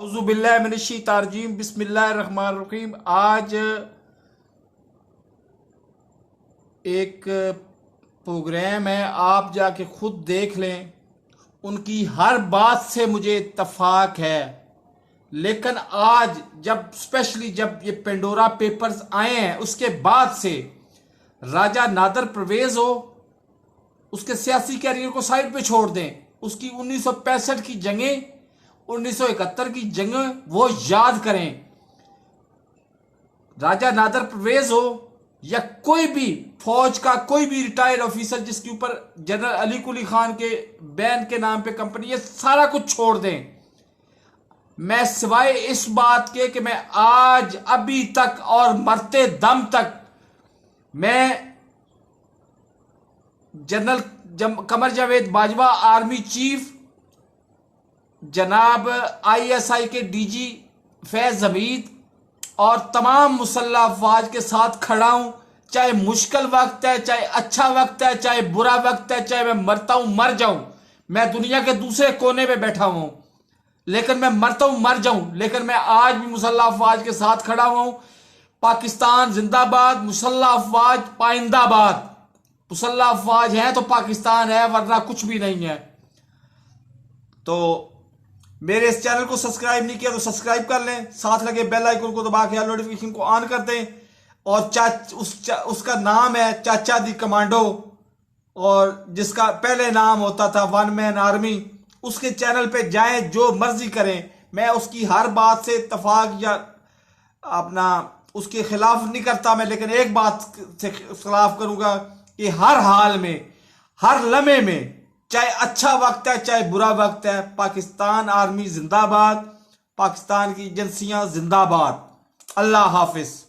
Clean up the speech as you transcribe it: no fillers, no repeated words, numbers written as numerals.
औज़ुबिल्लाहिमिनश्शैतानिर्रजीम बिस्मिल्लाहिर्रहमानिर्रहीम। आज एक प्रोग्राम है, आप जाके खुद देख लें। उनकी हर बात से मुझे इत्तफाक है, लेकिन आज जब स्पेशली जब ये पेंडोरा पेपर्स आए हैं उसके बाद से राजा नादर परवेज हो, उसके सियासी कैरियर को साइड पे छोड़ दें। उसकी 1965 की जंगें, 1971 की जंगें वो याद करें। राजा नादर परवेज हो या कोई भी फौज का कोई भी रिटायर्ड ऑफिसर जिसके ऊपर जनरल अली कुली खान के बैन के नाम पे कंपनी, ये सारा कुछ छोड़ दें। मैं सिवाय इस बात के कि मैं आज अभी तक और मरते दम तक मैं general Qamar Javed Bajwa, army chief, जनाब आईएसआई के डीजी फैज हमीद और तमाम मुसल्लह अफवाज के साथ खड़ा हूं। चाहे मुश्किल वक्त है, चाहे अच्छा वक्त है, चाहे बुरा वक्त है, चाहे मैं मरता हूं मर जाऊं, मैं दुनिया के दूसरे कोने पे बैठा हूं, लेकिन मैं मरता हूं मर जाऊं, लेकिन मैं आज भी मुसल्लह अफवाज के साथ खड़ा हुआ हूं। पाकिस्तान जिंदाबाद, मुसल्लह अफवाज पाइंदाबाद। मुसल्लह अफवाज है तो पाकिस्तान है, वरना कुछ भी नहीं है। तो मेरे इस चैनल को सब्सक्राइब नहीं किया तो सब्सक्राइब कर लें, साथ लगे बेल आइकन को दबा के नोटिफिकेशन को ऑन कर दें। और उसका नाम है चाचा दी कमांडो, और जिसका पहले नाम होता था वन मैन आर्मी। उसके चैनल पे जाएं, जो मर्जी करें, मैं उसकी हर बात से इत्तफाक या अपना उसके खिलाफ नहीं करता मैं, लेकिन एक बात से खिलाफ करूंगा कि हर हाल में, हर लम्हे में, चाहे अच्छा वक्त है चाहे बुरा वक्त है, पाकिस्तान आर्मी जिंदाबाद, पाकिस्तान की एजेंसियां जिंदाबाद। अल्लाह हाफिज।